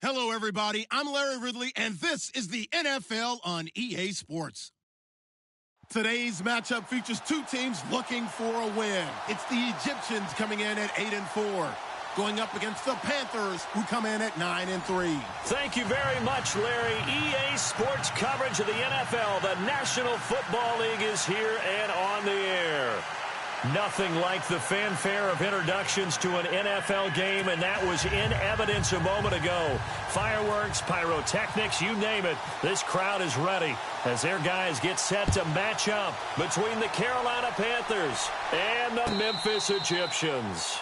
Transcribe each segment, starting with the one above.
Hello, everybody. I'm Larry Ridley, and this is the NFL on EA Sports. Today's matchup features two teams looking for a win. It's the Egyptians coming in at 8-4, going up against the Panthers, who come in at 9-3. Thank you very much, Larry. EA Sports coverage of the NFL. The National Football League is here and on the air. Nothing like the fanfare of introductions to an NFL game, and that was in evidence a moment ago. Fireworks, pyrotechnics, you name it. This crowd is ready as their guys get set to match up between the Carolina Panthers and the Memphis Egyptians.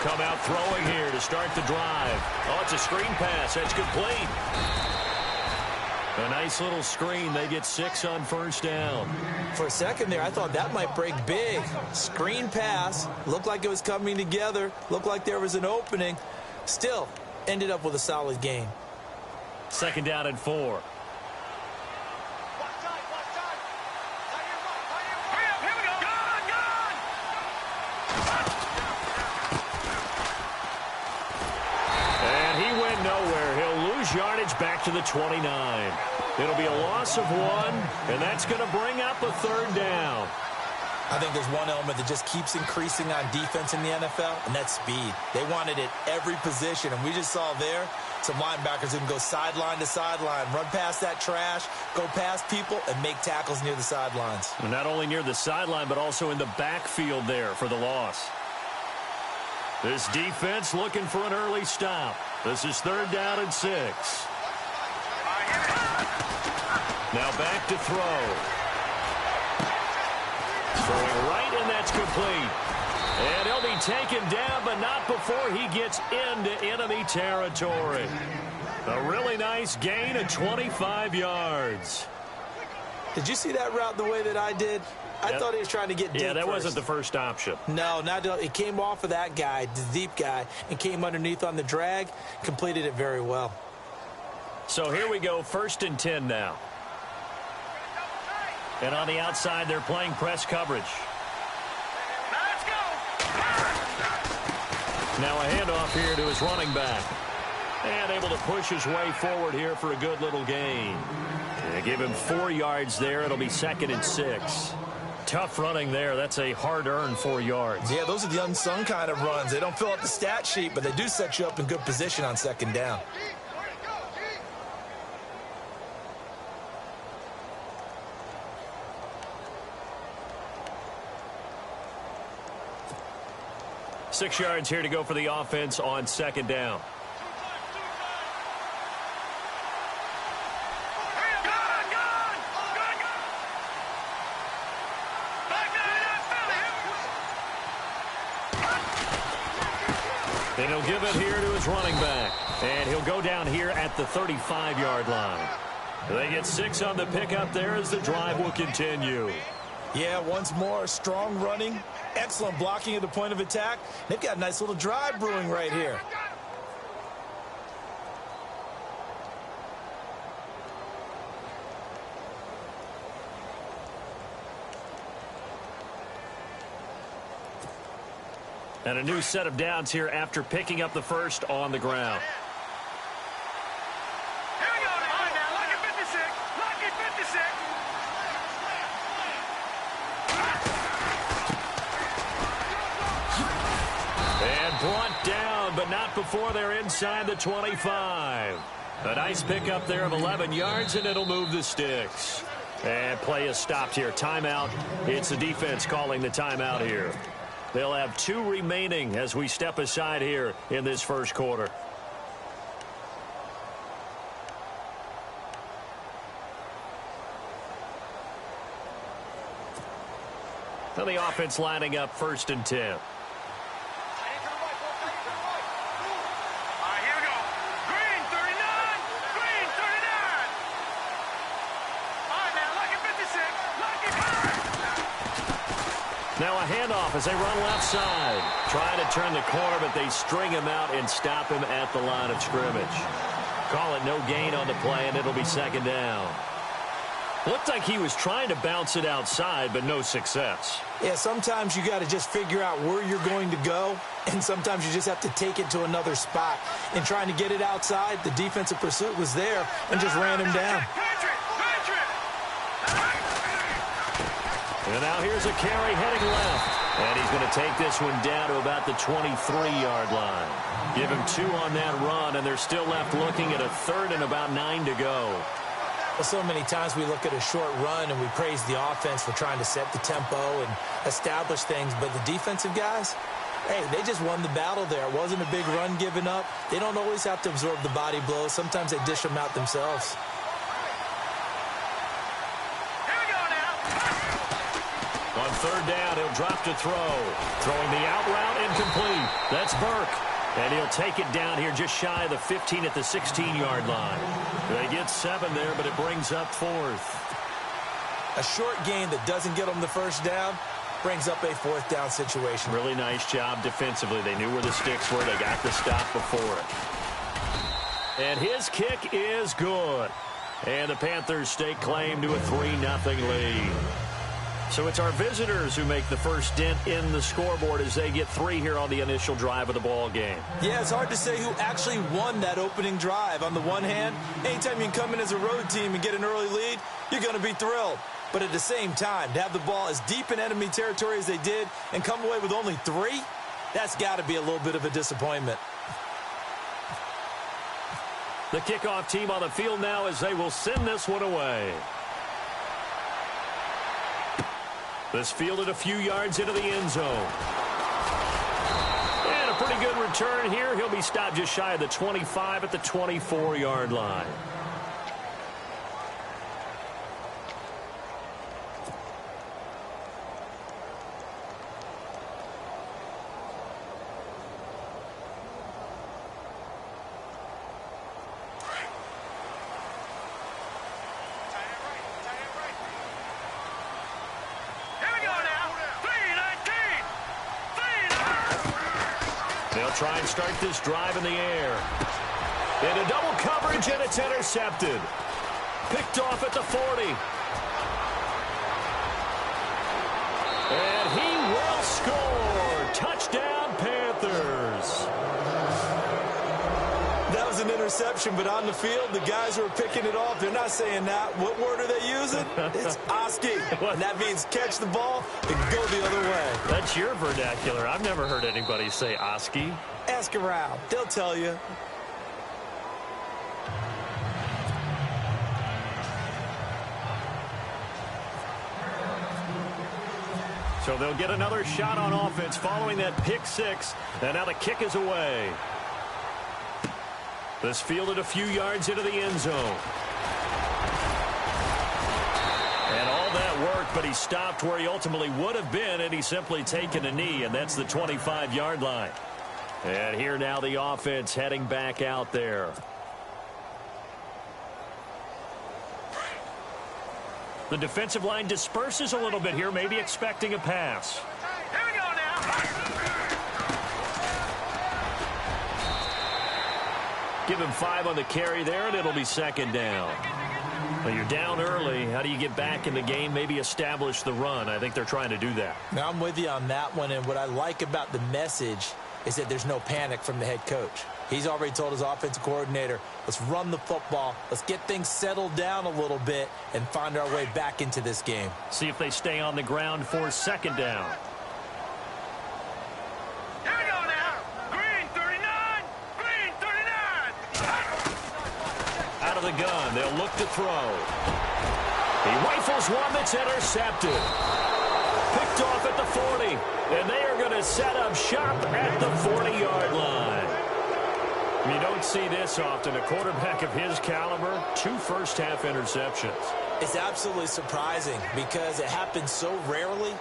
Come out throwing here to start the drive. Oh, it's a screen pass. That's complete. A nice little screen. They get 6 on first down. For a second there, I thought that might break big. Screen pass. Looked like it was coming together. Looked like there was an opening. Still, ended up with a solid game. 2nd down and 4. Yardage back to the 29. It'll be a loss of 1, and that's going to bring up a 3rd down. I think there's one element that just keeps increasing on defense in the NFL, and that's speed. They want it at every position, and we just saw there some linebackers who can go sideline to sideline, run past that trash, go past people, and make tackles near the sidelines. And not only near the sideline, but also in the backfield there for the loss. This defense looking for an early stop. This is 3rd down and 6. Now back to throw. Throwing right, and that's complete. And he'll be taken down, but not before he gets into enemy territory. A really nice gain of 25 yards. Did you see that route the way that I did? I thought he was trying to get deep. Yeah, that wasn't the first option. No, it came off of that guy, the deep guy, and came underneath on the drag, completed it very well. So here we go, 1st and 10 now. And on the outside, they're playing press coverage. Let's go! Now a handoff here to his running back. And able to push his way forward here for a good little gain. They give him 4 yards there. It'll be 2nd and 6. Tough running there. That's a hard-earned 4 yards. Yeah, those are the unsung kind of runs. They don't fill up the stat sheet, but they do set you up in good position on 2nd down. Six yards here to go for the offense on 2nd down. And he'll give it here to his running back. And he'll go down here at the 35-yard line. They get 6 on the pickup there as the drive will continue. Yeah, once more, strong running, excellent blocking at the point of attack. They've got a nice little drive brewing right here. And a new set of downs here after picking up the first on the ground. Here we go now. All right, now, lucky 56. Lucky 56. And brought down, but not before they're inside the 25. A nice pickup there of 11 yards, and it'll move the sticks. And play is stopped here. Timeout. It's the defense calling the timeout here. They'll have 2 remaining as we step aside here in this first quarter. And the offense lining up 1st and 10. Now a handoff as they run left side. Trying to turn the corner, but they string him out and stop him at the line of scrimmage. Call it no gain on the play, and it'll be second down. Looked like he was trying to bounce it outside, but no success. Yeah, sometimes you got to just figure out where you're going to go, and sometimes you just have to take it to another spot. In trying to get it outside, the defensive pursuit was there and just ran him down. And now here's a carry heading left. And he's going to take this one down to about the 23-yard line. Give him 2 on that run, and they're still left looking at a 3rd and about 9 to go. Well, so many times we look at a short run and we praise the offense for trying to set the tempo and establish things, but the defensive guys, hey, they just won the battle there. It wasn't a big run given up. They don't always have to absorb the body blows. Sometimes they dish them out themselves. On 3rd down, he'll drop to throw. Throwing the out route incomplete. That's Burke. And he'll take it down here just shy of the 15 at the 16-yard line. They get 7 there, but it brings up 4th. A short gain that doesn't get them the first down brings up a 4th down situation. Really nice job defensively. They knew where the sticks were. They got the stop before it. And his kick is good. And the Panthers stake claim to a 3-0 lead. So it's our visitors who make the first dent in the scoreboard as they get 3 here on the initial drive of the ball game. Yeah, it's hard to say who actually won that opening drive. On the one hand, anytime you can come in as a road team and get an early lead, you're going to be thrilled. But at the same time, to have the ball as deep in enemy territory as they did and come away with only 3, that's got to be a little bit of a disappointment. The kickoff team on the field now as they will send this one away. This fielded a few yards into the end zone. And a pretty good return here. He'll be stopped just shy of the 25 at the 24-yard line. Try and start this drive in the air. Into double coverage, and it's intercepted. Picked off at the 40. And he will score. Touchdown, Panthers. That was an interception, but on the field, the guys who are picking it off, they're not saying that. What word are they using? It's Oski. And that means catch the ball and go the other way. That's your vernacular. I've never heard anybody say Oski. Ask around. They'll tell you. So they'll get another shot on offense following that pick 6. And now the kick is away. This fielded a few yards into the end zone. And all that worked, but he stopped where he ultimately would have been, and he's simply taken a knee, and that's the 25-yard line. And here now the offense heading back out there. The defensive line disperses a little bit here, maybe expecting a pass. Here we go now. Give him 5 on the carry there, and it'll be second down. Well, you're down early. How do you get back in the game, maybe establish the run? I think they're trying to do that. Now, I'm with you on that one, and what I like about the message is that there's no panic from the head coach. He's already told his offensive coordinator, let's run the football, let's get things settled down a little bit, and find our way back into this game. See if they stay on the ground for second down. Here we go now. Green 39. Green 39. Out of the gun, they'll look to throw. He rifles one that's intercepted. Picked off at the 40, and they are going to set up shop at the 40-yard line. You don't see this often. A quarterback of his caliber, 2 first-half interceptions. It's absolutely surprising because it happens so rarely.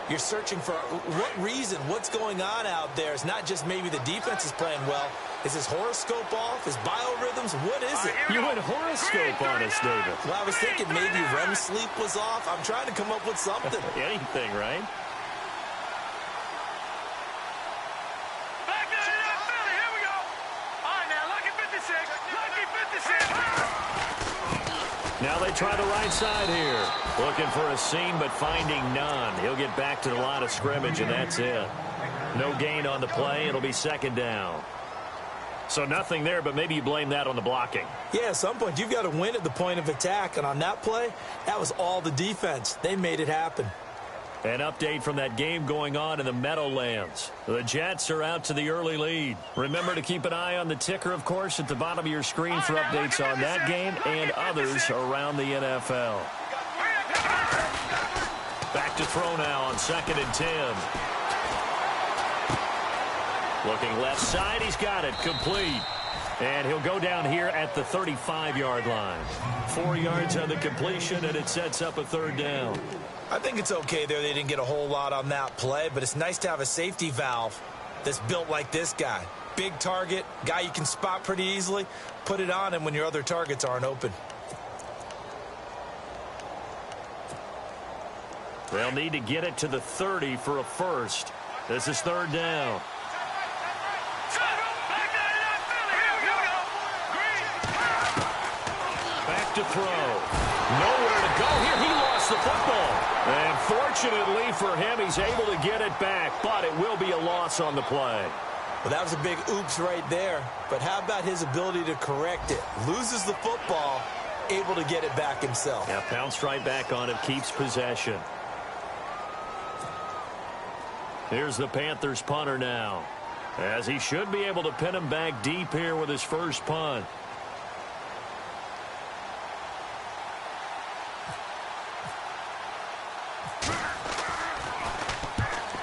You're searching for what reason, what's going on out there. It's not just maybe the defense is playing well. Is his horoscope off? His biorhythms? What is it? You went horoscope on us, David. Well, I was thinking maybe REM sleep was off. I'm trying to come up with something. Anything, right? Now they try the right side here. Looking for a seam, but finding none. He'll get back to the line of scrimmage, and that's it. No gain on the play. It'll be second down. So nothing there, but maybe you blame that on the blocking. Yeah, at some point, you've got to win at the point of attack. And on that play, that was all the defense. They made it happen. An update from that game going on in the Meadowlands. The Jets are out to the early lead. Remember to keep an eye on the ticker, of course, at the bottom of your screen for updates on that game and others around the NFL. Back to throw now on 2nd and 10. Looking left side, he's got it, complete. And he'll go down here at the 35-yard line. 4 yards on the completion, and it sets up a 3rd down. I think it's okay there. They didn't get a whole lot on that play, but it's nice to have a safety valve that's built like this guy. Big target, guy you can spot pretty easily. Put it on him when your other targets aren't open. They'll need to get it to the 30 for a first. This is 3rd down. Back to throw. Nowhere to go here. He lost the football. And fortunately for him, he's able to get it back, but it will be a loss on the play. Well, that was a big oops right there. But how about his ability to correct it? Loses the football, able to get it back himself. Yeah, pounced right back on it, keeps possession. Here's the Panthers punter now, as he should be able to pin him back deep here with his first punt.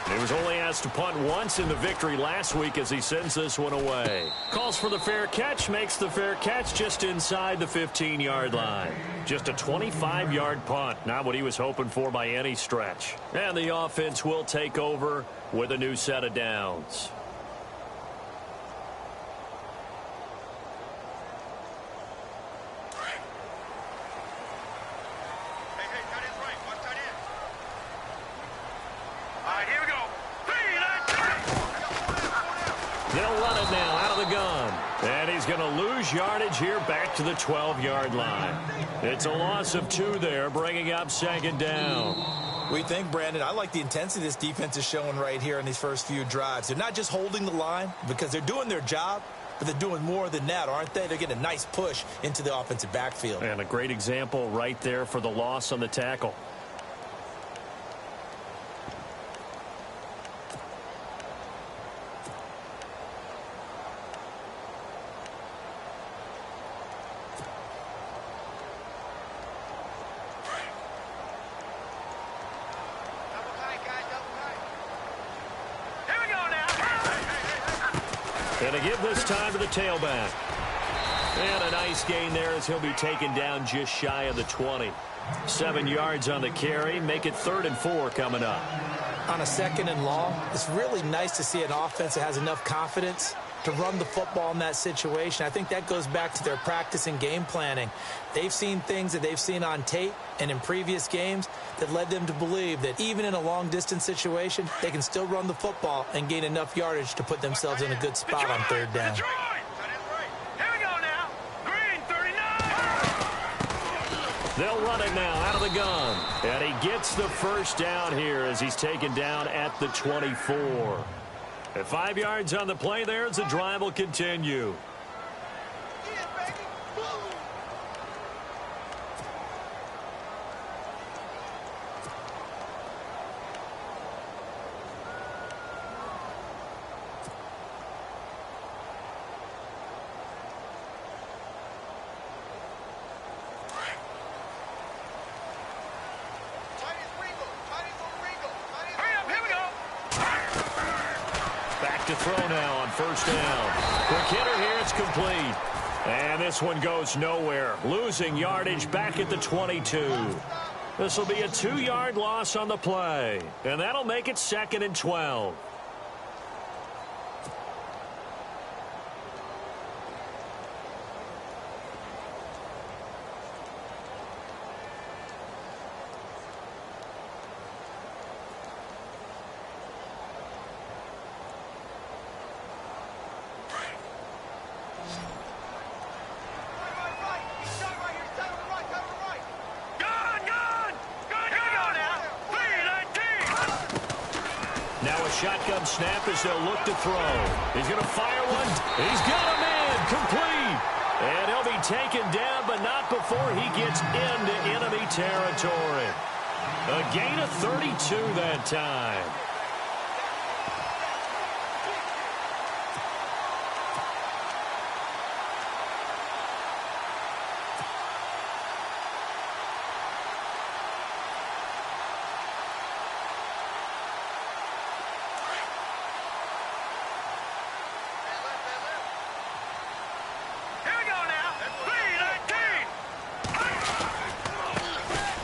He was only asked to punt once in the victory last week as he sends this one away. Calls for the fair catch, makes the fair catch just inside the 15-yard line. Just a 25-yard punt, not what he was hoping for by any stretch. And the offense will take over with a new set of downs. They'll run it now out of the gun. And he's going to lose yardage here back to the 12-yard line. It's a loss of 2 there, bringing up 2nd down. What do you think, Brandon? I like the intensity this defense is showing right here in these first few drives. They're not just holding the line because they're doing their job, but they're doing more than that, aren't they? They're getting a nice push into the offensive backfield. And a great example right there for the loss on the tackle. And to give this time to the tailback. And a nice gain there as he'll be taken down just shy of the 20. 7 yards on the carry. Make it 3rd and 4 coming up. On a 2nd and long, it's really nice to see an offense that has enough confidence to run the football in that situation. I think that goes back to their practice and game planning. They've seen things that they've seen on tape and in previous games that led them to believe that even in a long-distance situation, they can still run the football and gain enough yardage to put themselves in a good spot on 3rd down. They'll run it now out of the gun. And he gets the first down here as he's taken down at the 24. At 5 yards on the play there as the drive will continue. To throw now on 1st down. Quick hitter here, it's complete. And this one goes nowhere. Losing yardage back at the 22. This will be a 2-yard loss on the play. And that'll make it 2nd and 12. Now a shotgun snap as they'll look to throw. He's going to fire one. He's got him in. Complete. And he'll be taken down, but not before he gets into enemy territory. A gain of 32 that time.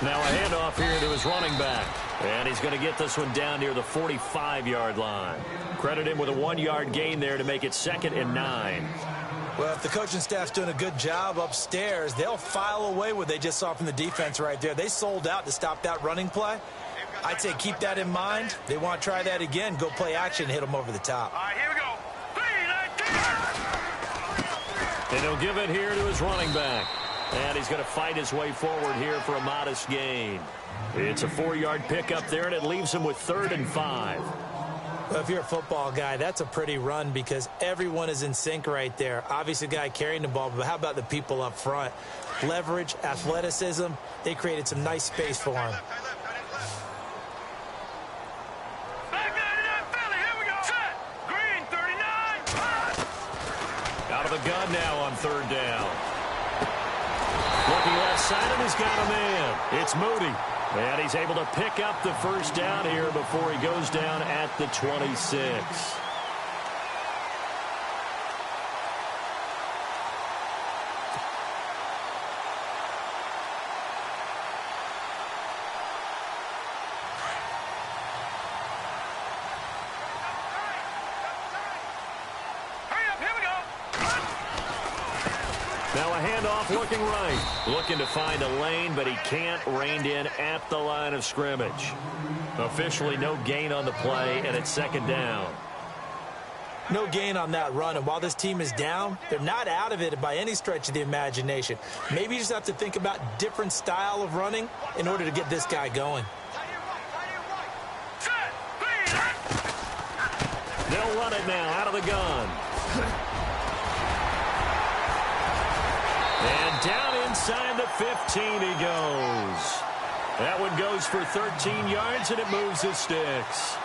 Now a handoff here to his running back. And he's going to get this one down near the 45-yard line. Credit him with a 1-yard gain there to make it 2nd and 9. Well, if the coaching staff's doing a good job upstairs, they'll file away what they just saw from the defense right there. They sold out to stop that running play. I'd say keep that in mind. They want to try that again. Go play action and hit them over the top. All right, here we go. 3-19. And he'll give it here to his running back. And he's going to fight his way forward here for a modest gain. It's a 4-yard pickup there, and it leaves him with 3rd and 5. Well, if you're a football guy, that's a pretty run because everyone is in sync right there. Obviously, the guy carrying the ball, but how about the people up front? Leverage, athleticism, they created some nice space for him. Out of the gun now on 3rd down. Looking left side, and he's got a man. It's Moody. And he's able to pick up the 1st down here before he goes down at the 26. Now a handoff looking right. Looking to find a lane, but he can't. Reined in at the line of scrimmage. Officially no gain on the play, and it's 2nd down. No gain on that run, and while this team is down, they're not out of it by any stretch of the imagination. Maybe you just have to think about different style of running in order to get this guy going. They'll run it now out of the gun. And down inside the 15 he goes. That one goes for 13 yards, and it moves his sticks.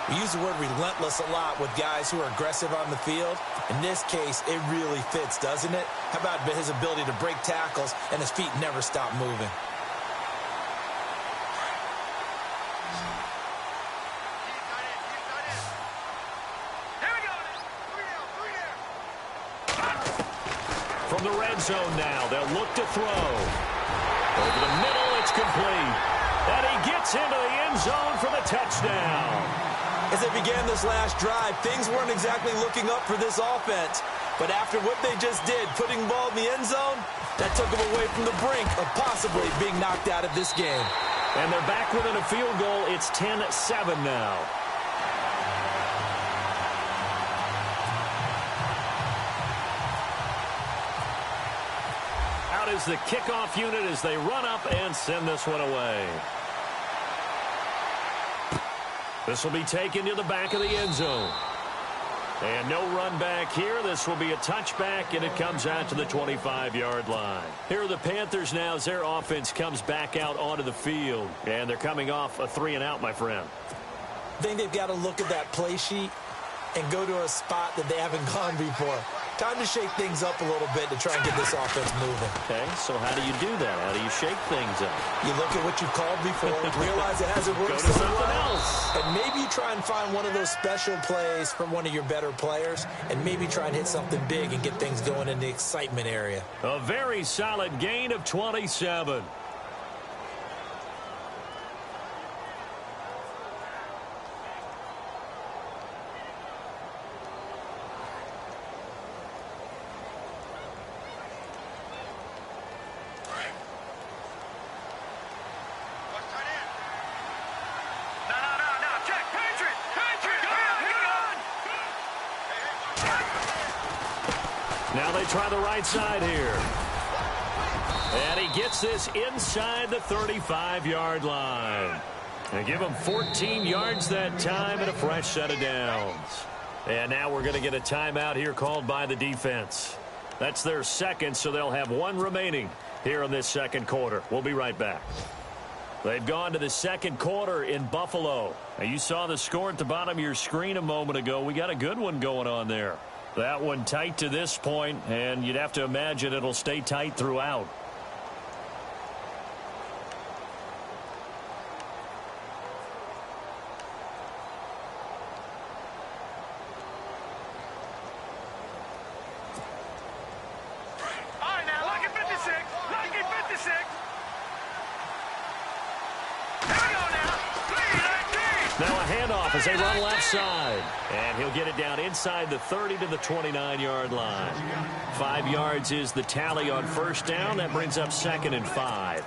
We use the word relentless a lot with guys who are aggressive on the field. In this case, it really fits, doesn't it? How about his ability to break tackles and his feet never stop moving? From the red zone now, they'll look to throw. Over the middle, it's complete. And he gets into the end zone for the touchdown. As they began this last drive, things weren't exactly looking up for this offense. But after what they just did, putting the ball in the end zone, that took them away from the brink of possibly being knocked out of this game. And they're back within a field goal. It's 10-7 now. Out is the kickoff unit as they run up and send this one away. This will be taken to the back of the end zone. And no run back here. This will be a touchback, and it comes out to the 25-yard line. Here are the Panthers now as their offense comes back out onto the field. And they're coming off a 3-and-out, my friend. I think they've got to look at that play sheet and go to a spot that they haven't gone before. Time to shake things up a little bit to try and get this offense moving. Okay, so how do you do that? How do you shake things up? You look at what you've called before, realize it hasn't worked Go to so something well, else. and maybe you try and find one of those special plays from one of your better players, and maybe try and hit something big and get things going in the excitement area. A very solid gain of 27. Now they try the right side here. And he gets this inside the 35-yard line. They give them 14 yards that time and a fresh set of downs. And now we're going to get a timeout here called by the defense. That's their second, so they'll have one remaining here in this second quarter. We'll be right back. They've gone to the second quarter in Buffalo. Now, you saw the score at the bottom of your screen a moment ago. We got a good one going on there. That one tight to this point, and you'd have to imagine it'll stay tight throughout. As they run left side. And he'll get it down inside the 30 to the 29-yard line. 5 yards is the tally on first down. That brings up 2nd and 5.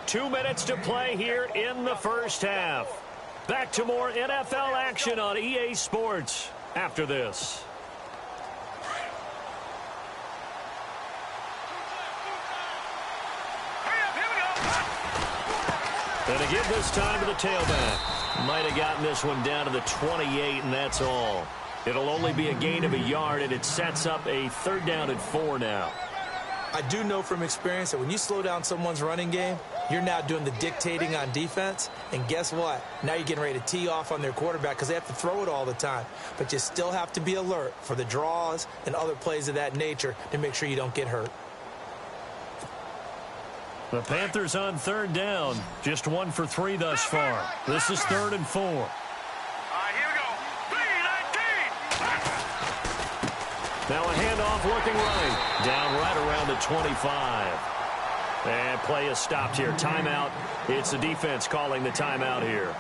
Two minutes to play here in the first half. Back to more NFL action on EA Sports after this. And to give this time to the tailback. Might have gotten this one down to the 28, and that's all. It'll only be a gain of a yard, and it sets up a 3rd down and 4 now. I do know from experience that when you slow down someone's running game, you're now doing the dictating on defense. And guess what? Now you're getting ready to tee off on their quarterback because they have to throw it all the time. But you still have to be alert for the draws and other plays of that nature to make sure you don't get hurt. The Panthers on 3rd down. Just 1 for 3 thus far. This is 3rd and 4. All right, here we go. 3-19. Now a handoff looking right. Down right around the 25. And play is stopped here. Timeout. It's the defense calling the timeout here.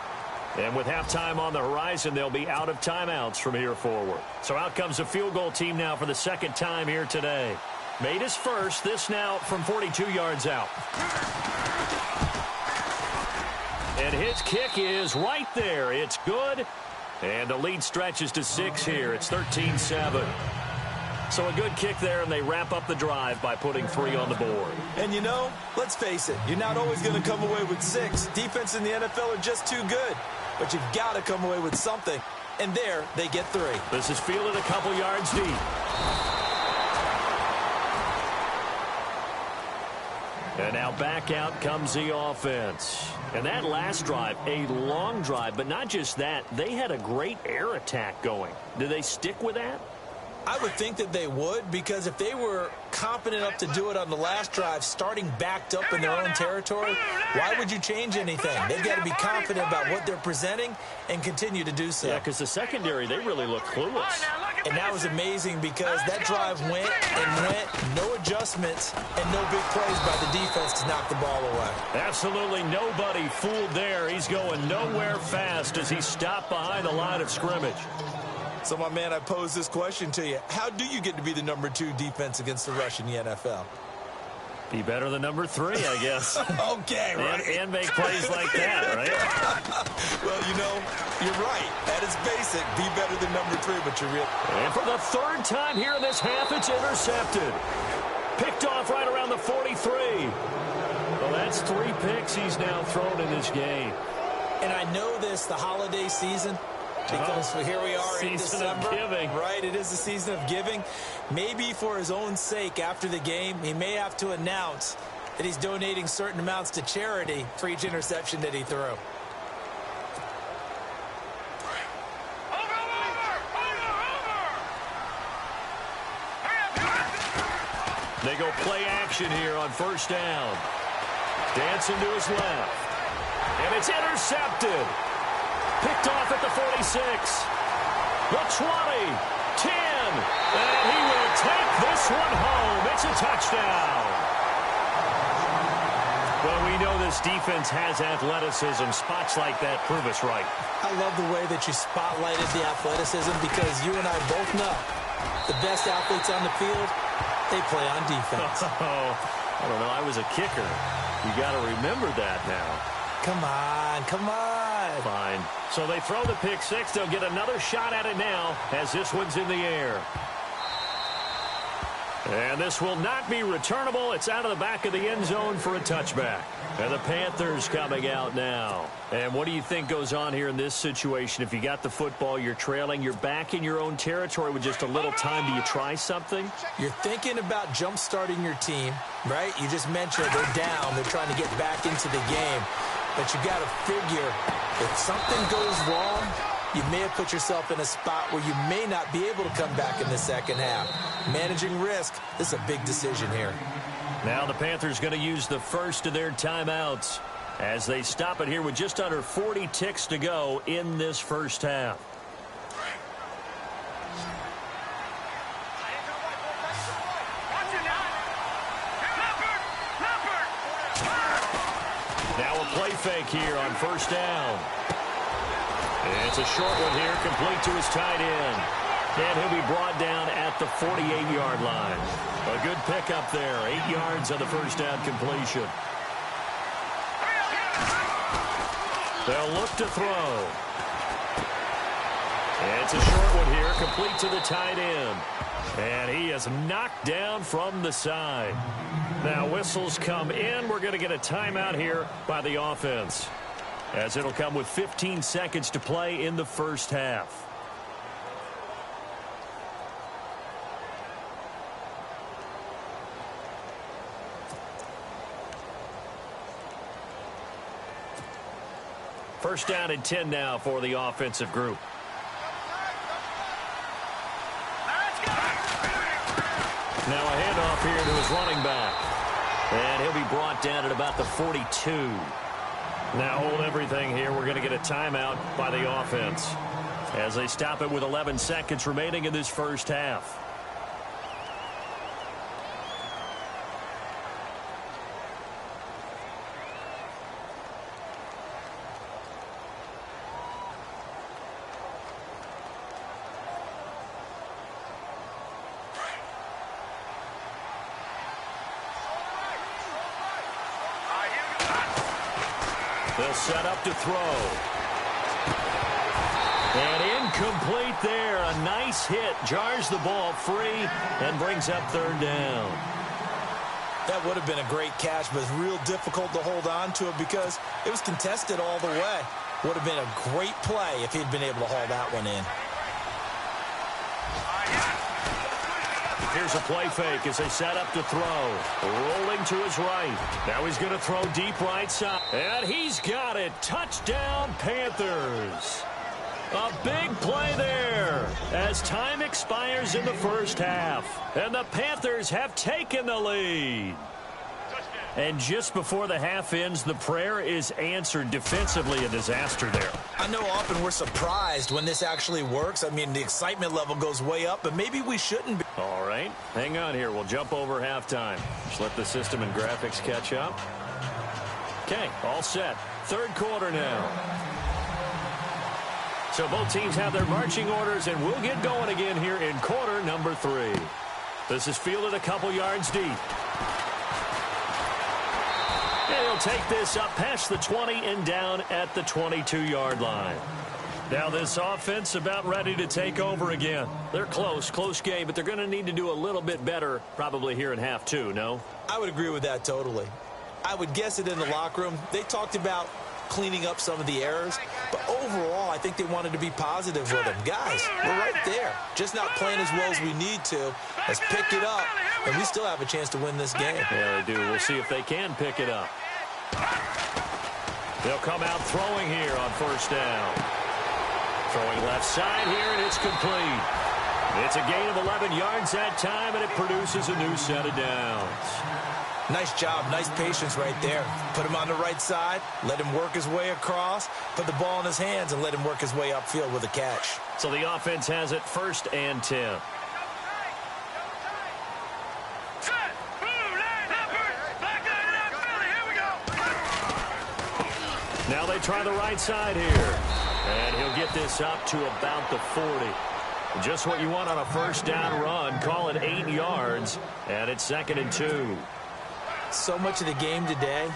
And with halftime on the horizon, they'll be out of timeouts from here forward. So out comes the field goal team now for the 2nd time here today. Made his first. This now from 42 yards out. And his kick is right there. It's good. And the lead stretches to 6 here. It's 13-7. So a good kick there, and they wrap up the drive by putting 3 on the board. And, you know, let's face it, you're not always going to come away with 6. Defense in the NFL are just too good. But you've got to come away with something. And there, they get 3. This is fielded a couple yards deep. And now back out comes the offense. And that last drive, a long drive, but not just that. They had a great air attack going. Do they stick with that? I would think that they would, because if they were competent enough to do it on the last drive, starting backed up in their own territory, why would you change anything? They've got to be confident about what they're presenting and continue to do so. Yeah, because the secondary, they really look clueless. And that was amazing because that drive went and went, no adjustments, and no big plays by the defense to knock the ball away. Absolutely nobody fooled there. He's going nowhere fast as he stopped behind the line of scrimmage. So, my man, I pose this question to you. How do you get to be the number 2 defense against the rush in the NFL? Be better than number 3, I guess. Okay, right. And make plays like that, right? Well, you know, you're right. At its basic, be better than number 3, but you're real. And for the 3rd time here in this half, it's intercepted. Picked off right around the 43. Well, that's 3 picks he's now thrown in this game. And I know this, the holiday season, because here we are in December. Season of giving. Right, it is the season of giving. Maybe for his own sake after the game, he may have to announce that he's donating certain amounts to charity for each interception that he threw. They go play action here on 1st down. Dancing to his left. And it's intercepted. Picked off at the 46. The 20. 10. And he will take this one home. It's a touchdown. Well, we know this defense has athleticism. Spots like that prove us right. I love the way that you spotlighted the athleticism because you and I both know the best athletes on the field, they play on defense. Oh, I don't know. I was a kicker. You got to remember that now. Come on, come on. Fine. So they throw the pick 6. They'll get another shot at it now as this one's in the air. And this will not be returnable. It's out of the back of the end zone for a touchback. And the Panthers coming out now. And what do you think goes on here in this situation? If you got the football, you're trailing, you're back in your own territory with just a little time. Do you try something? You're thinking about jump-starting your team, right? You just mentioned they're down. They're trying to get back into the game. But you got to figure if something goes wrong, you may have put yourself in a spot where you may not be able to come back in the second half. Managing risk, this is a big decision here. Now the Panthers going to use the first of their timeouts as they stop it here with just under 40 ticks to go in this first half. Now a play fake here on first down. It's a short one here, complete to his tight end. And he'll be brought down at the 48-yard line. A good pickup there. 8 yards on the first down completion. They'll look to throw. It's a short one here, complete to the tight end. And he is knocked down from the side. Now whistles come in. We're going to get a timeout here by the offense, as it'll come with 15 seconds to play in the first half. First down and 10 now for the offensive group. Now a handoff here to his running back. And he'll be brought down at about the 42. Now hold everything here. We're going to get a timeout by the offense as they stop it with 11 seconds remaining in this first half. They'll set up to throw. And incomplete there. A nice hit. Jars the ball free and brings up third down. That would have been a great catch, but it's real difficult to hold on to it because it was contested all the way. Would have been a great play if he'd been able to haul that one in. Here's a play fake as they set up to throw. Rolling to his right. Now he's going to throw deep right side. And he's got it. Touchdown, Panthers. A big play there as time expires in the first half. And the Panthers have taken the lead. And just before the half ends, the prayer is answered. Defensively, a disaster there. I know often we're surprised when this actually works. I mean, the excitement level goes way up, but maybe we shouldn't be. All right, hang on here. We'll jump over halftime. Just let the system and graphics catch up. Okay, all set. Third quarter now. So both teams have their marching orders, and we'll get going again here in quarter number 3. This is fielded a couple yards deep. And he'll take this up past the 20 and down at the 22-yard line. Now this offense about ready to take over again. They're close game, but they're going to need to do a little bit better probably here in half 2, no? I would agree with that totally. I would guess it in the locker room. They talked about cleaning up some of the errors, but overall I think they wanted to be positive with them. Guys, we're right there. Just not playing as well as we need to. Let's pick it up, and we still have a chance to win this game. Yeah, they do. We'll see if they can pick it up. They'll come out throwing here on first down. Throwing left side here, and it's complete. It's a gain of 11 yards that time, and it produces a new set of downs. Nice job, nice patience right there. Put him on the right side, let him work his way across, put the ball in his hands, and let him work his way upfield with a catch. So the offense has it first and 10. Now they try the right side here. And he'll get this up to about the 40. Just what you want on a first down run. Call it 8 yards. And it's 2nd and 2. So much of the game today,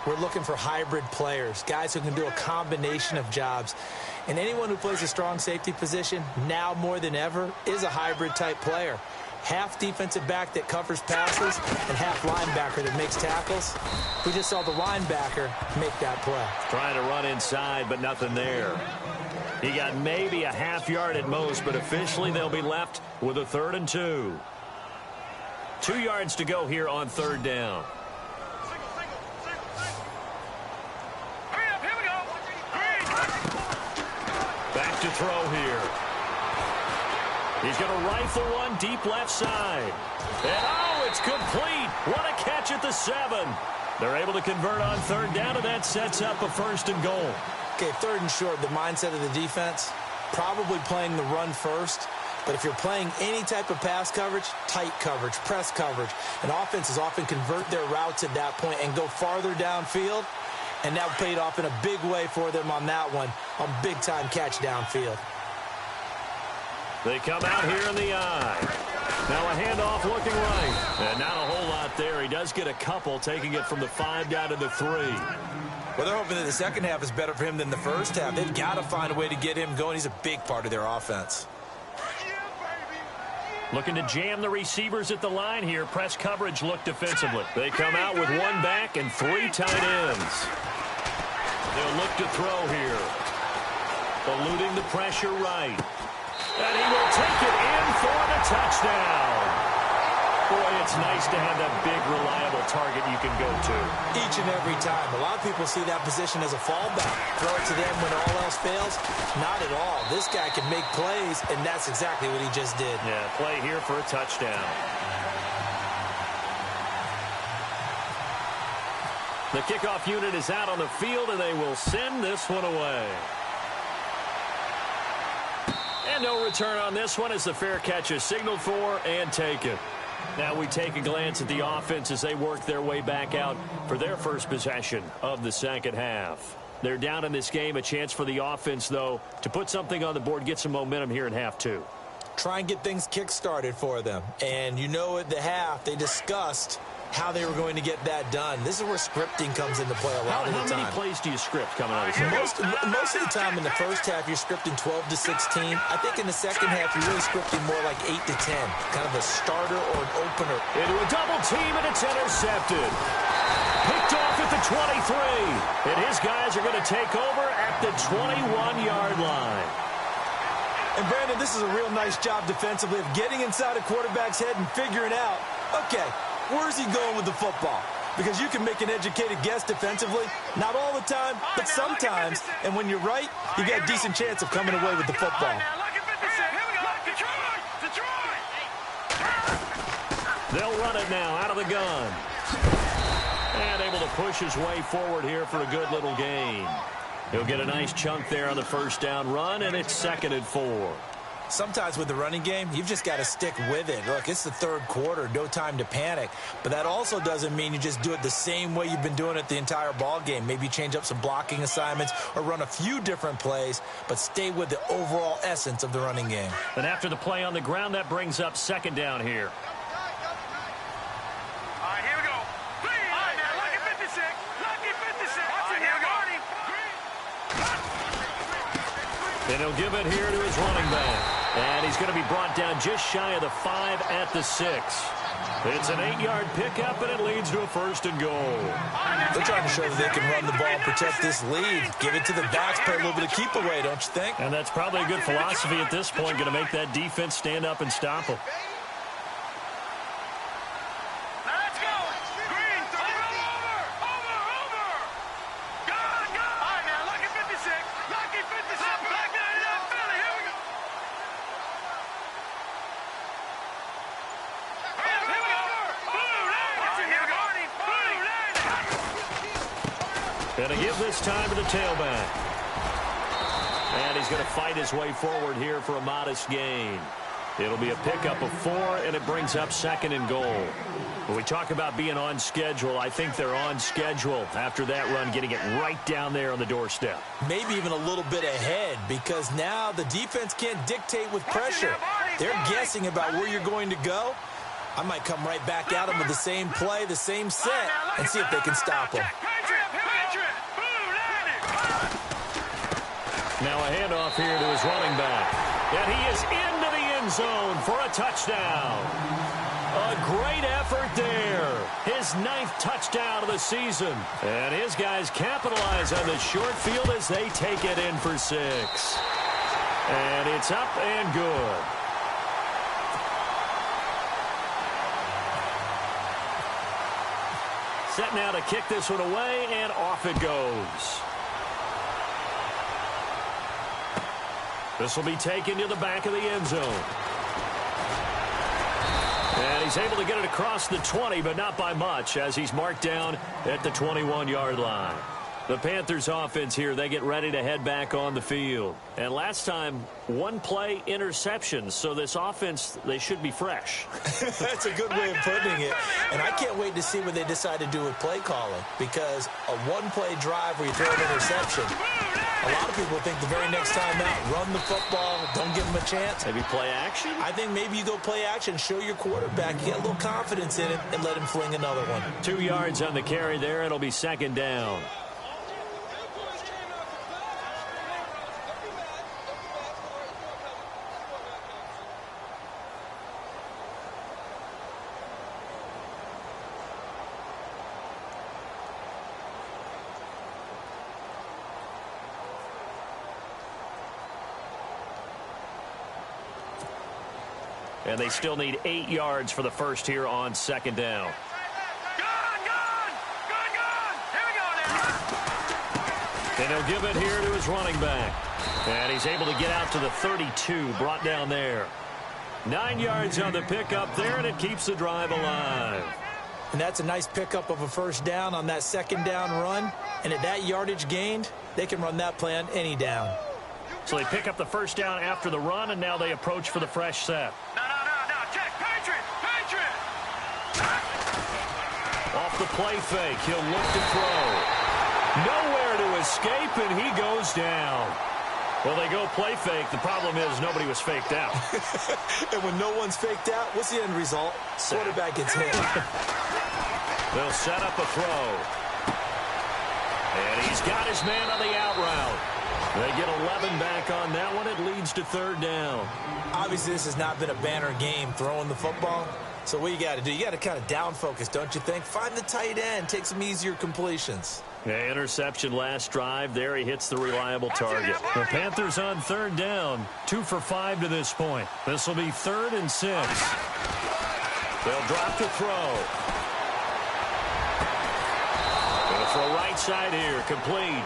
we're looking for hybrid players, guys who can do a combination of jobs. And anyone who plays a strong safety position, now more than ever, is a hybrid type player. half defensive back that covers passes and half linebacker that makes tackles. We just saw the linebacker make that play. Trying to run inside, but nothing there. He got maybe a half yard at most, but officially they'll be left with a 3rd and 2. 2 yards to go here on 3rd down. Back to throw here. He's going to rifle one deep left side. And oh, it's complete. What a catch at the 7. They're able to convert on 3rd down, and that sets up a 1st and goal. Okay, 3rd and short, the mindset of the defense, probably playing the run first. But if you're playing any type of pass coverage, tight coverage, press coverage, and offenses often convert their routes at that point and go farther downfield. And that paid off in a big way for them on that one, on big-time catch downfield. They come out here in the eye. Now a handoff looking right. And not a whole lot there. He does get a couple, taking it from the 5 down to the 3. Well, they're hoping that the second half is better for him than the first half. They've got to find a way to get him going. He's a big part of their offense. Looking to jam the receivers at the line here. Press coverage look defensively. They come out with 1 back and 3 tight ends. They'll look to throw here. Eluding the pressure right. And he will take it in for the touchdown. Boy, it's nice to have that big, reliable target you can go to. Each and every time. A lot of people see that position as a fallback. Throw it to them when all else fails. Not at all. This guy can make plays, and that's exactly what he just did. Yeah, play here for a touchdown. The kickoff unit is out on the field, and they will send this one away. And no return on this one as the fair catch is signaled for and taken. Now we take a glance at the offense as they work their way back out for their first possession of the second half. They're down in this game. A chance for the offense, though, to put something on the board, get some momentum here in half 2. Try and get things kick-started for them. And you know at the half, they discussed how they were going to get that done. This is where scripting comes into play a lot of the time. How many plays do you script coming out of the second? Most of the time in the first half, you're scripting 12 to 16. I think in the second half, you're really scripting more like 8 to 10, kind of a starter or an opener. Into a double team, and it's intercepted. Picked off at the 23. And his guys are going to take over at the 21-yard line. And, Brandon, this is a real nice job defensively of getting inside a quarterback's head and figuring out, okay, where's he going with the football? Because you can make an educated guess defensively. Not all the time, but sometimes. And when you're right, you got a decent chance of coming away with the football. They'll run it now out of the gun. And able to push his way forward here for a good little gain. He'll get a nice chunk there on the first down run, and it's 2nd and 4. Sometimes with the running game, you've just got to stick with it. Look, it's the 3rd quarter, no time to panic. But that also doesn't mean you just do it the same way you've been doing it the entire ball game. Maybe change up some blocking assignments or run a few different plays, but stay with the overall essence of the running game. And after the play on the ground, that brings up 2nd down here. All right, here we go. All right, now, lucky 56. Lucky 56. All right, here we go. And he'll give it here to his running back. And he's going to be brought down just shy of the 5 at the 6. It's an 8-yard pickup, and it leads to a 1st and goal. They're trying to show that they can run the ball, protect this lead, give it to the backs, play a little bit of keep away, don't you think? And that's probably a good philosophy at this point, going to make that defense stand up and stop them. Let's go. Green, over. Go. All right, now, lucky 56. Lucky 56. Black 99, Philly. Here we go. Here we go. Blue line. Here we go. Blue line. And a give this time to the tailback. And he's going to fight his way forward here for a modest gain. It'll be a pickup of 4, and it brings up 2nd and goal. When we talk about being on schedule, I think they're on schedule after that run, getting it right down there on the doorstep. Maybe even a little bit ahead, because now the defense can't dictate with pressure. They're guessing about where you're going to go. I might come right back at them with the same play, the same set, and see if they can stop them. Now a handoff here to his running back. And he is into the end zone for a touchdown. A great effort there. His 9th touchdown of the season. And his guys capitalize on the short field as they take it in for 6. And it's up and good. Set now to kick this one away, and off it goes. This will be taken to the back of the end zone. And he's able to get it across the 20, but not by much, as he's marked down at the 21-yard line. The Panthers offense here, they get ready to head back on the field. And last time, 1-play interception, so this offense, they should be fresh. That's a good way of putting it. And I can't wait to see what they decide to do with play calling, because a 1-play drive where you throw an interception, a lot of people think the very next time out, run the football, don't give them a chance. Maybe play action? I think maybe you go play action, show your quarterback, you get a little confidence in it, and let him fling another one. 2 yards on the carry there. It'll be 2nd down. And they still need 8 yards for the first here on 2nd down. Gone! Here we go now. And he'll give it here to his running back. And he's able to get out to the 32, brought down there. 9 yards on the pickup there, and it keeps the drive alive. And that's a nice pickup of a first down on that 2nd down run. And at that yardage gained, they can run that play on any down. So they pick up the first down after the run, and now they approach for the fresh set. No. Check. Patriot. Off the play fake. He'll look to throw. Nowhere to escape, and he goes down. Well, they go play fake. The problem is nobody was faked out. And when no one's faked out, what's the end result? Quarterback gets hit. They'll set up a throw. And he's got his man on the out route. They get 11 back on that one. It leads to 3rd down. Obviously, this has not been a banner game throwing the football. So what you got to do, you got to kind of down focus, don't you think? Find the tight end, take some easier completions. Yeah, interception last drive. There he hits the reliable target. The Panthers on 3rd down. 2 for 5 to this point. This will be 3rd and 6. They'll drop the throw. Going to throw right side here, complete.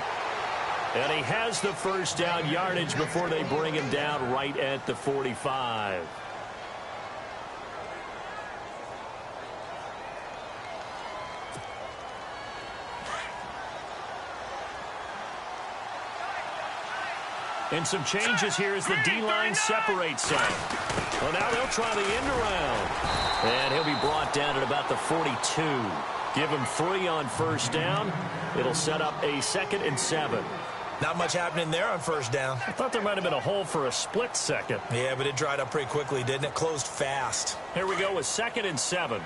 And he has the first down yardage before they bring him down right at the 45. And some changes here as the D-line separates some. Well, now they'll try the end around. And he'll be brought down at about the 42. Give him 3 on first down. It'll set up a 2nd and 7. Not much happening there on first down. I thought there might have been a hole for a split second. Yeah, but it dried up pretty quickly, didn't it? Closed fast. Here we go with 2nd and 7.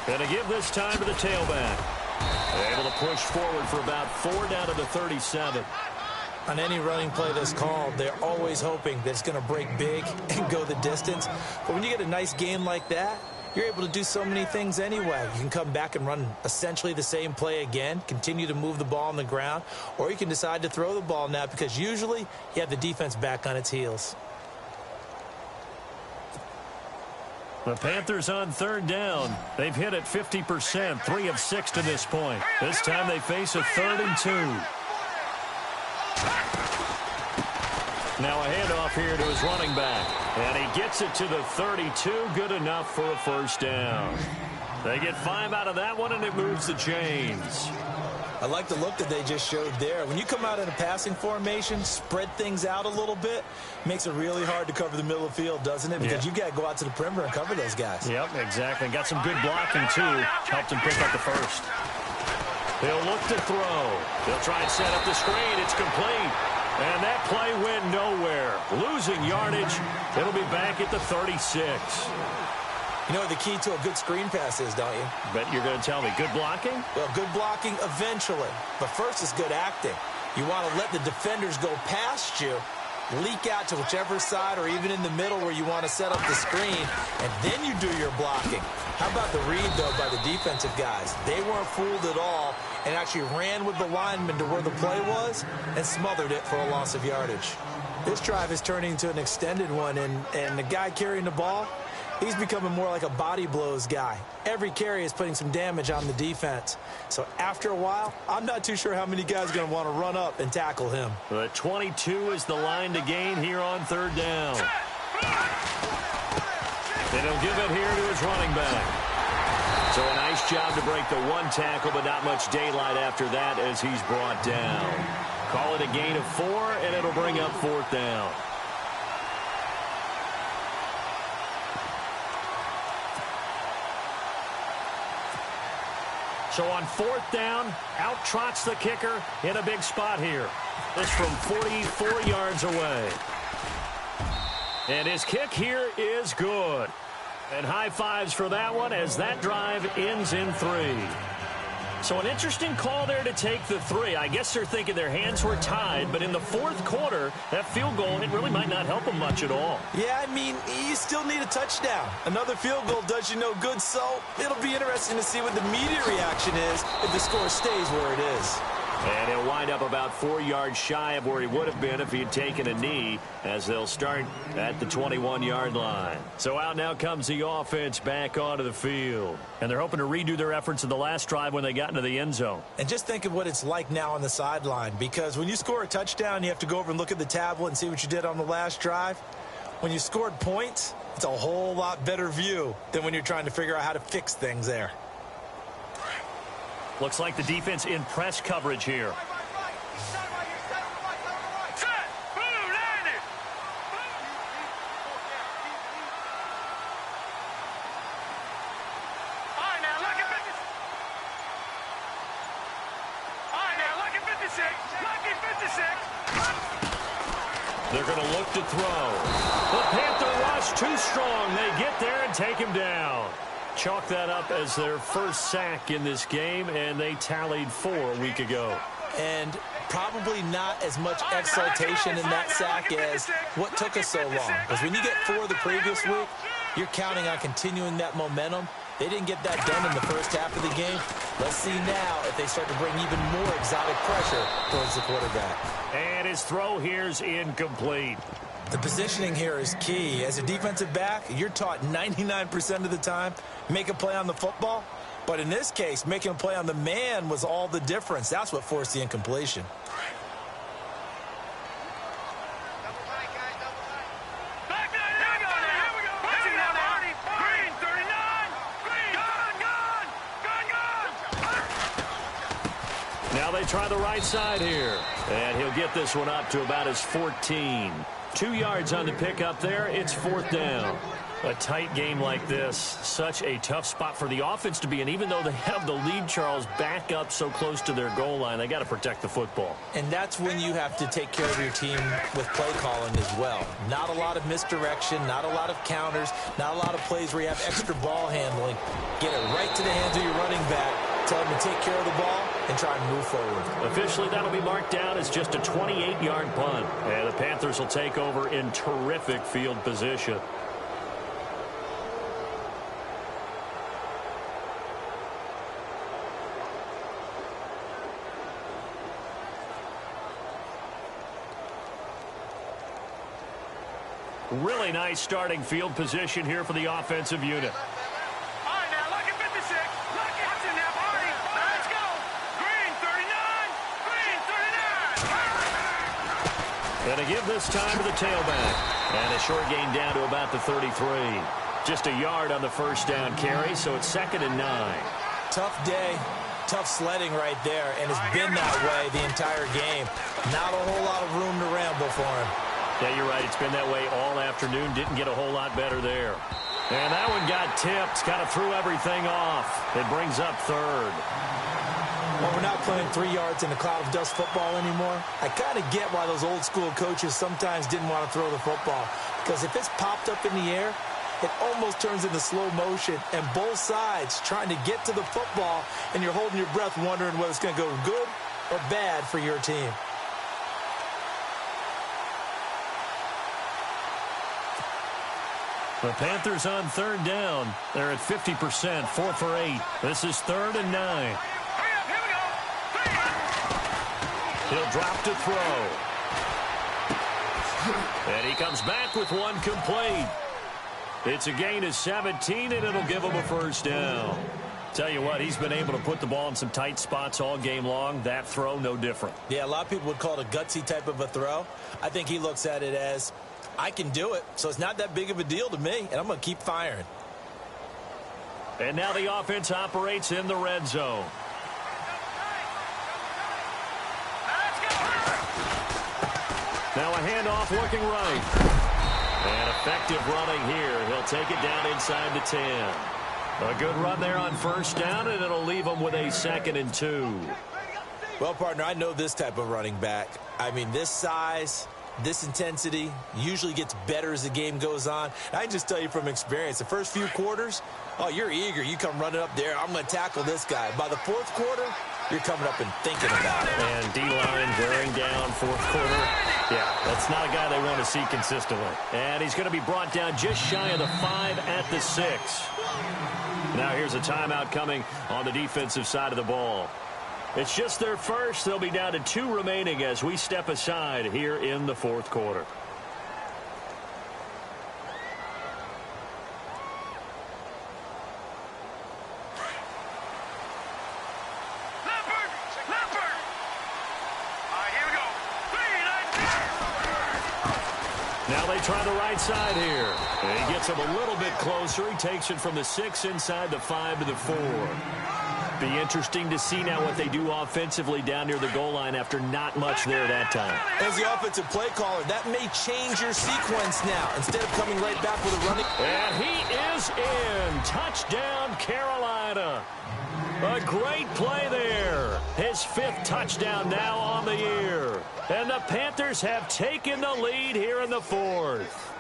And to give this time to the tailback. They're able to push forward for about 4 down to the 37. On any running play that's called, they're always hoping that it's going to break big and go the distance. But when you get a nice game like that, you're able to do so many things anyway. You can come back and run essentially the same play again, continue to move the ball on the ground, or you can decide to throw the ball now because usually you have the defense back on its heels. The Panthers on 3rd down. They've hit it 50%, 3 of 6 to this point. This time they face a 3rd and 2. Now a handoff here to his running back. And he gets it to the 32. Good enough for a first down. They get 5 out of that one, and it moves the chains. I like the look that they just showed there. When you come out in a passing formation, spread things out a little bit, makes it really hard to cover the middle of the field, doesn't it? Because you got to go out to the perimeter and cover those guys. Yep, exactly. Got some good blocking, too. Helped him pick up the first. He'll look to throw. They'll try and set up the screen. It's complete. And that play went nowhere. Losing yardage. It'll be back at the 36. You know what the key to a good screen pass is, don't you? Bet you're going to tell me. Good blocking? Well, good blocking eventually. But first is good acting. You want to let the defenders go past you, leak out to whichever side or even in the middle where you want to set up the screen, and then you do your blocking. How about the read, though, by the defensive guys? They weren't fooled at all and actually ran with the lineman to where the play was and smothered it for a loss of yardage. This drive is turning into an extended one, and the guy carrying the ball, he's becoming more like a body blows guy. Every carry is putting some damage on the defense. So after a while, I'm not too sure how many guys are going to want to run up and tackle him. The 22 is the line to gain here on third down. And he'll give it here to his running back. So a nice job to break the one tackle, but not much daylight after that as he's brought down. Call it a gain of 4, and it'll bring up fourth down. So on fourth down, out trots the kicker in a big spot here. This from 44 yards away. And his kick here is good. And high fives for that one as that drive ends in 3. So an interesting call there to take the 3. I guess they're thinking their hands were tied, but in the fourth quarter, that field goal, it really might not help them much at all. Yeah, I mean, you still need a touchdown. Another field goal does you no good, so it'll be interesting to see what the media reaction is if the score stays where it is. And he'll wind up about 4 yards shy of where he would have been if he had taken a knee, as they'll start at the 21-yard line. So out now comes the offense back onto the field. And they're hoping to redo their efforts in the last drive when they got into the end zone. And just think of what it's like now on the sideline, because when you score a touchdown, you have to go over and look at the tablet and see what you did on the last drive. When you scored points, it's a whole lot better view than when you're trying to figure out how to fix things there. Looks like the defense in press coverage here. They're going to look to throw. The Panther rush too strong. They get there and take him down. Chalk that up as their first sack in this game, and they tallied 4 a week ago. And probably not as much exultation in that sack as what took us so long. Because when you get 4 the previous week, you're counting on continuing that momentum. They didn't get that done in the first half of the game. Let's see now if they start to bring even more exotic pressure towards the quarterback. And his throw here's incomplete. The positioning here is key. As a defensive back, you're taught 99% of the time, make a play on the football. But in this case, making a play on the man was all the difference. That's what forced the incompletion. Now they try the right side here. And he'll get this one up to about his 14. 2 yards on the pickup there. It's fourth down. A tight game like this, such a tough spot for the offense to be in. Even though they have the lead, Charles, back up so close to their goal line, they got to protect the football. And that's when you have to take care of your team with play calling as well. Not a lot of misdirection, not a lot of counters, not a lot of plays where you have extra ball handling. Get it right to the hands of your running back. Tell him to take care of the ball and try and move forward. Officially, that'll be marked down as just a 28-yard punt. And the Panthers will take over in terrific field position. Really nice starting field position here for the offensive unit. All right, now, lucky 56. Lucky. Watch it now, Marty. Let's go. Green 39. Green 39. And to give this time to the tailback. And a short gain down to about the 33. Just a yard on the first down carry, so it's 2nd and 9. Tough day. Tough sledding right there, and it's been that way the entire game. Not a whole lot of room to ramble for him. Yeah, you're right. It's been that way all afternoon. Didn't get a whole lot better there. And that one got tipped. Kind of threw everything off. It brings up 3rd. Well, we're not playing 3 yards in a cloud of dust football anymore. I kind of get why those old school coaches sometimes didn't want to throw the football. Because if it's popped up in the air, it almost turns into slow motion, and both sides trying to get to the football, and you're holding your breath wondering whether it's going to go good or bad for your team. The Panthers on third down. They're at 50%, 4 for 8. This is 3rd and 9. He'll drop to throw. And he comes back with one complete. It's a gain of 17, and it'll give him a first down. Tell you what, he's been able to put the ball in some tight spots all game long. That throw, no different. Yeah, a lot of people would call it a gutsy type of a throw. I think he looks at it as, I can do it, so it's not that big of a deal to me, and I'm going to keep firing. And now the offense operates in the red zone. Now a handoff looking right. And effective running here. He'll take it down inside the 10. A good run there on first down, and it'll leave him with a 2nd and 2. Well, partner, I know this type of running back. I mean, this size, this intensity usually gets better as the game goes on. And I can just tell you from experience, the first few quarters, oh, you're eager. You come running up there. I'm going to tackle this guy. By the fourth quarter, you're coming up and thinking about it. And D-line wearing down fourth quarter. Yeah, that's not a guy they want to see consistently. And he's going to be brought down just shy of the 5 at the 6. Now here's a timeout coming on the defensive side of the ball. It's just their first. They'll be down to 2 remaining as we step aside here in the fourth quarter. Now they try the right side here. And he gets him a little bit closer. He takes it from the 6 inside the 5 to the 4. Be interesting to see now what they do offensively down near the goal line after not much there that time. As the offensive play caller, that may change your sequence now. Instead of coming right back with a running. And he is in. Touchdown, Carolina. A great play there. His 5th touchdown now on the year. And the Panthers have taken the lead here in the 4th.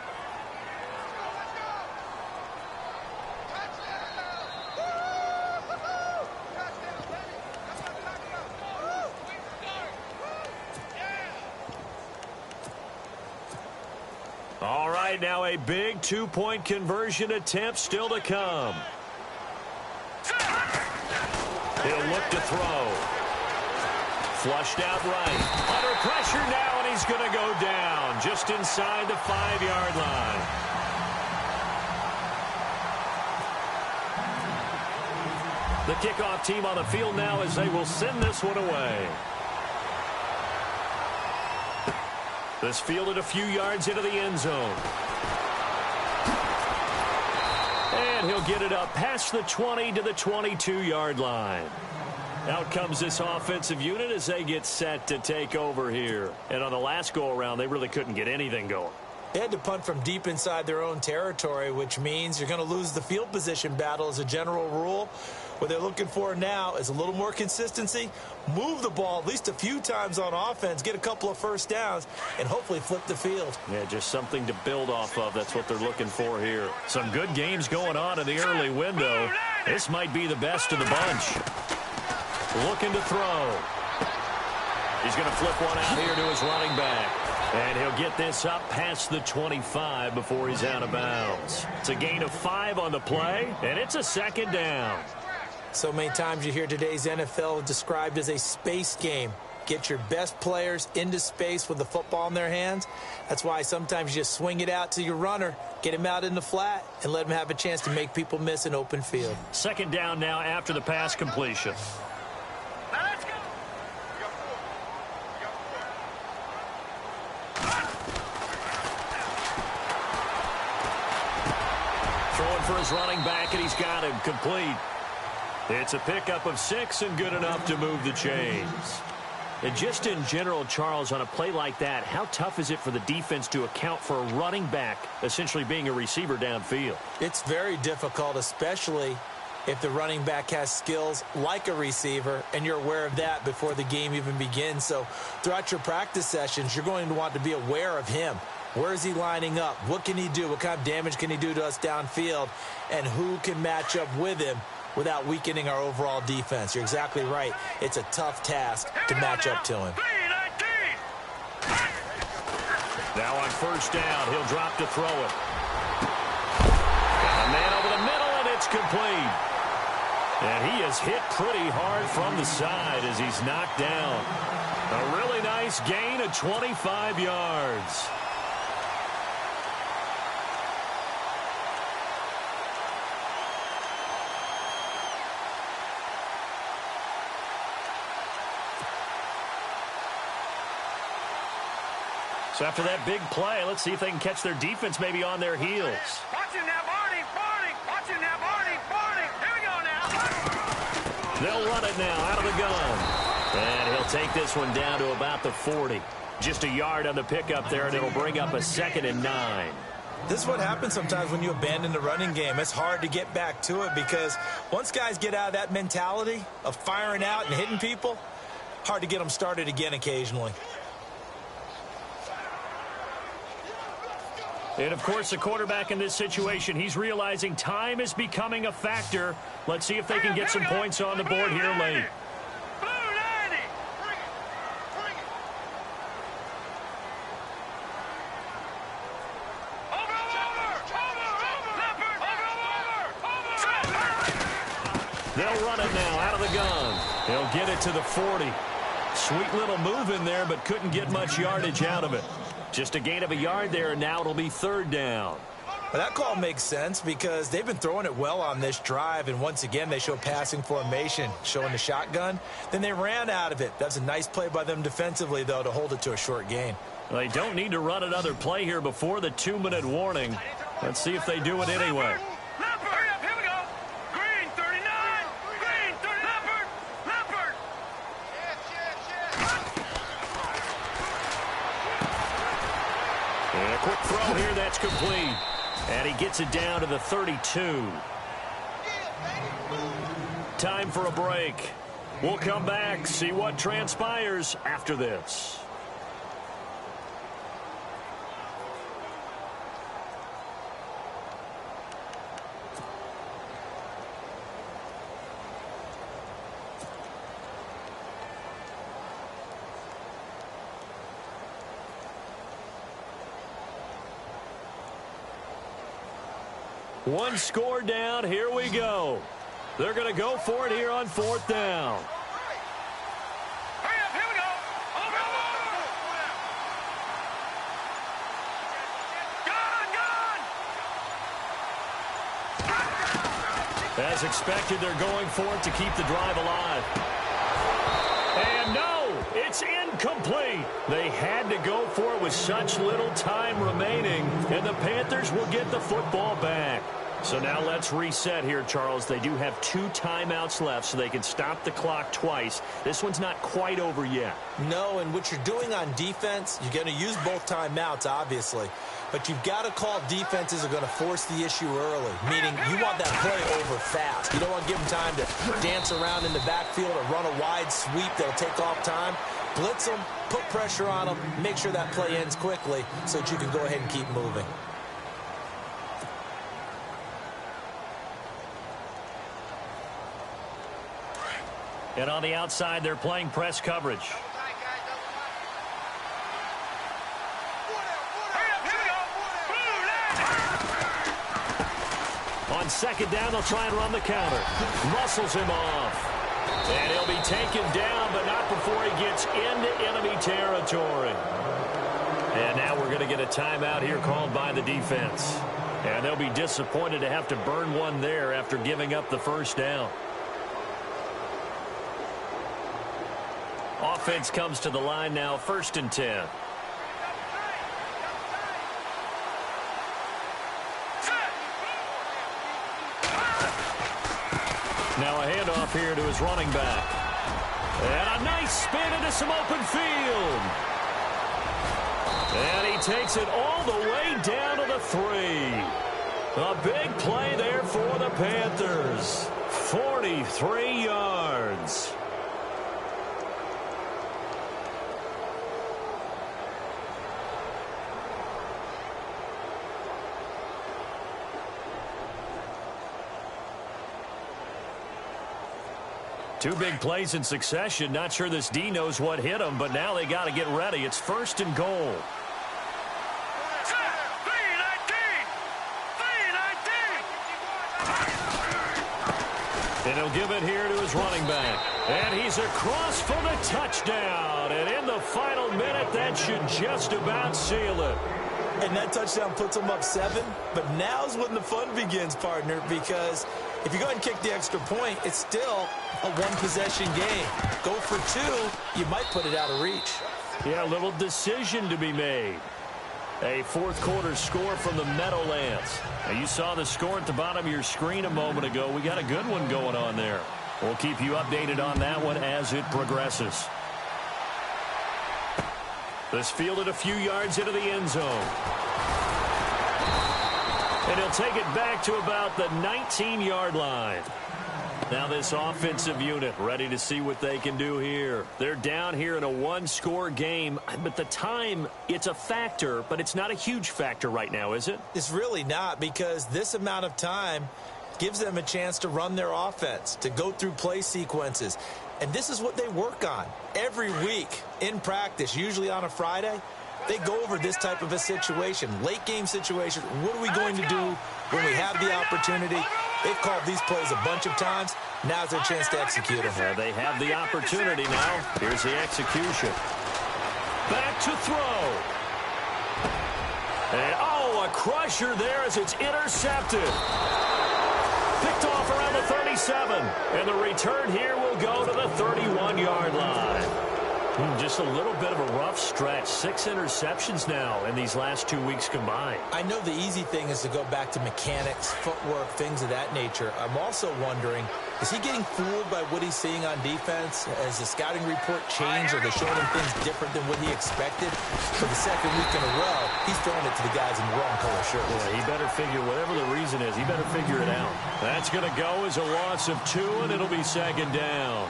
All right, now a big 2-point conversion attempt still to come. He'll look to throw. Flushed out right. Under pressure now, and he's going to go down just inside the 5-yard line. The kickoff team on the field now as they will send this one away. This fielded a few yards into the end zone. And he'll get it up past the 20 to the 22-yard line. Out comes this offensive unit as they get set to take over here. And on the last go-around, they really couldn't get anything going. They had to punt from deep inside their own territory, which means you're going to lose the field position battle as a general rule. What they're looking for now is a little more consistency, move the ball at least a few times on offense, get a couple of first downs, and hopefully flip the field. Yeah, just something to build off of. That's what they're looking for here. Some good games going on in the early window. This might be the best of the bunch. Looking to throw. He's going to flip one out here to his running back. And he'll get this up past the 25 before he's out of bounds. It's a gain of 5 on the play, and it's a 2nd down. So many times you hear today's NFL described as a space game. Get your best players into space with the football in their hands. That's why sometimes you just swing it out to your runner, get him out in the flat, and let him have a chance to make people miss an open field. 2nd down now after the pass completion. Throwing for his running back, and he's got him complete. It's a pickup of 6 and good enough to move the chains. And just in general, Charles, on a play like that, how tough is it for the defense to account for a running back essentially being a receiver downfield? It's very difficult, especially if the running back has skills like a receiver, and you're aware of that before the game even begins. So throughout your practice sessions, you're going to want to be aware of him. Where is he lining up? What can he do? What kind of damage can he do to us downfield? And who can match up with him without weakening our overall defense? You're exactly right. It's a tough task to match up to him. Now on first down, he'll drop to throw it. Got a man over the middle, and it's complete. And he is hit pretty hard from the side as he's knocked down. A really nice gain of 25 yards. So after that big play, let's see if they can catch their defense maybe on their heels. Watch him now, Barney. Watch him now, Barney. Here we go now. They'll run it now out of the gun. And he'll take this one down to about the 40. Just a yard on the pickup there, and it'll bring up a 2nd and 9. This is what happens sometimes when you abandon the running game. It's hard to get back to it because once guys get out of that mentality of firing out and hitting people, hard to get them started again occasionally. And, of course, the quarterback in this situation, he's realizing time is becoming a factor. Let's see if they can get some points on the board here late. They'll run it now out of the gun. He'll get it to the 40. Sweet little move in there, but couldn't get much yardage out of it. Just a gain of a yard there, and now it'll be 3rd down. Well, that call makes sense because they've been throwing it well on this drive, and once again they show passing formation, showing the shotgun. Then they ran out of it. That's a nice play by them defensively, though, to hold it to a short gain. Well, they don't need to run another play here before the 2-minute warning. Let's see if they do it anyway. And a quick throw here, that's complete. And he gets it down to the 32. Time for a break. We'll come back, see what transpires after this. One score down. Here we go. They're going to go for it here on 4th down. Hurry up, here we go. Over. Gone. As expected, they're going for it to keep the drive alive. And no, it's incomplete. They had to go for it with such little time remaining, and the Panthers will get the football back. So now let's reset here, Charles. They do have 2 timeouts left, so they can stop the clock twice. This one's not quite over yet. No, and what you're doing on defense, you're going to use both timeouts, obviously. But you've got to call defenses are going to force the issue early, meaning you want that play over fast. You don't want to give them time to dance around in the backfield or run a wide sweep that'll take off time. Blitz them, put pressure on them, make sure that play ends quickly so that you can go ahead and keep moving. And on the outside, they're playing press coverage. On 2nd down, they'll try and run the counter. Muscles him off. And he'll be taken down, but not before he gets into enemy territory. And now we're going to get a timeout here called by the defense. And they'll be disappointed to have to burn one there after giving up the 1st down. Offense comes to the line now, 1st and 10. Now a handoff here to his running back. And a nice spin into some open field. And he takes it all the way down to the 3. A big play there for the Panthers. 43 yards. Two big plays in succession. Not sure this D knows what hit him, but now they got to get ready. It's 1st and goal. And he'll give it here to his running back. And he's across for the touchdown. And in the final minute, that should just about seal it. And that touchdown puts them up 7. But now's when the fun begins, partner, because if you go ahead and kick the extra point, it's still a one-possession game. Go for 2, you might put it out of reach. Yeah, a little decision to be made. A fourth-quarter score from the Meadowlands. Now, you saw the score at the bottom of your screen a moment ago. We got a good one going on there. We'll keep you updated on that one as it progresses. This fielded a few yards into the end zone. And he'll take it back to about the 19-yard line. Now this offensive unit ready to see what they can do here. They're down here in a one-score game, but the time, it's a factor, but it's not a huge factor right now, is it? It's really not, because this amount of time gives them a chance to run their offense, to go through play sequences. And this is what they work on every week in practice, usually on a Friday. They go over this type of a situation, late game situation. What are we going to do when we have the opportunity? They've called these plays a bunch of times. Now's their chance to execute them. Yeah, they have the opportunity now. Here's the execution. Back to throw. And, a crusher there as it's intercepted. Picked off around the 37. And the return here will go to the 31-yard line. Just a little bit of a rough stretch. 6 interceptions now in these last 2 weeks combined. I know the easy thing is to go back to mechanics, footwork, things of that nature. I'm also wondering, is he getting fooled by what he's seeing on defense? Has the scouting report changed? Are they showing him things different than what he expected? For the second week in a row, he's throwing it to the guys in the wrong color shirts. Yeah, he better figure, whatever the reason is, he better figure it out. That's going to go as a loss of 2, and it'll be 2nd down.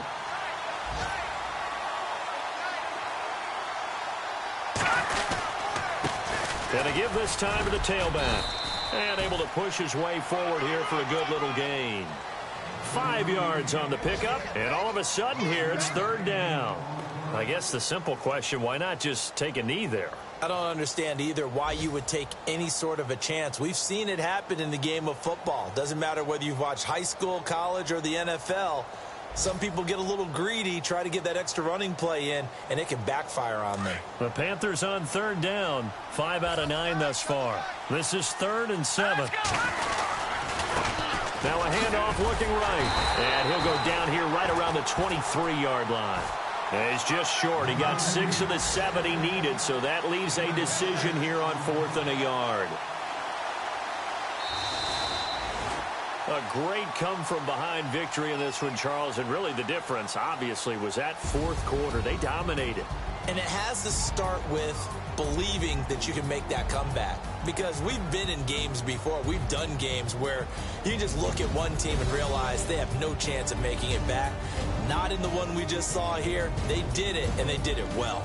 Gonna give this time to the tailback. And able to push his way forward here for a good little gain. 5 yards on the pickup. And all of a sudden here, it's 3rd down. I guess the simple question, why not just take a knee there? I don't understand either why you would take any sort of a chance. We've seen it happen in the game of football. Doesn't matter whether you've watched high school, college, or the NFL. Some people get a little greedy, try to get that extra running play in, and it can backfire on them. The Panthers on 3rd down. 5 out of 9 thus far. This is 3rd and 7. Now a handoff looking right. And he'll go down here right around the 23-yard line. And he's just short. He got 6 of the 7 he needed, so that leaves a decision here on 4th and a yard. A great come-from-behind victory in this one, Charles. And really the difference, obviously, was that 4th quarter. They dominated. And it has to start with believing that you can make that comeback. Because we've been in games before. We've done games where you just look at one team and realize they have no chance of making it back. Not in the one we just saw here. They did it, and they did it well.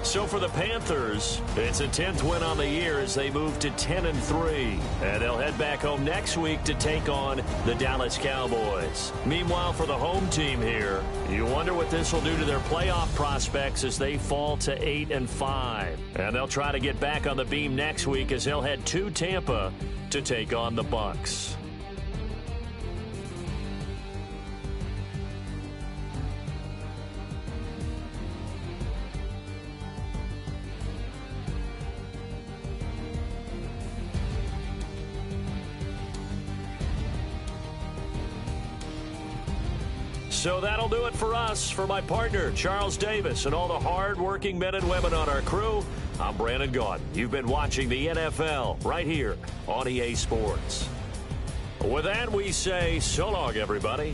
So for the Panthers, it's a 10th win on the year as they move to 10-3. And they'll head back home next week to take on the Dallas Cowboys. Meanwhile, for the home team here, you wonder what this will do to their playoff prospects as they fall to 8-5. And they'll try to get back on the beam next week as they'll head to Tampa to take on the Bucs. So that'll do it for us. For my partner, Charles Davis, and all the hard-working men and women on our crew, I'm Brandon Gaudin. You've been watching the NFL right here on EA Sports. With that, we say so long, everybody.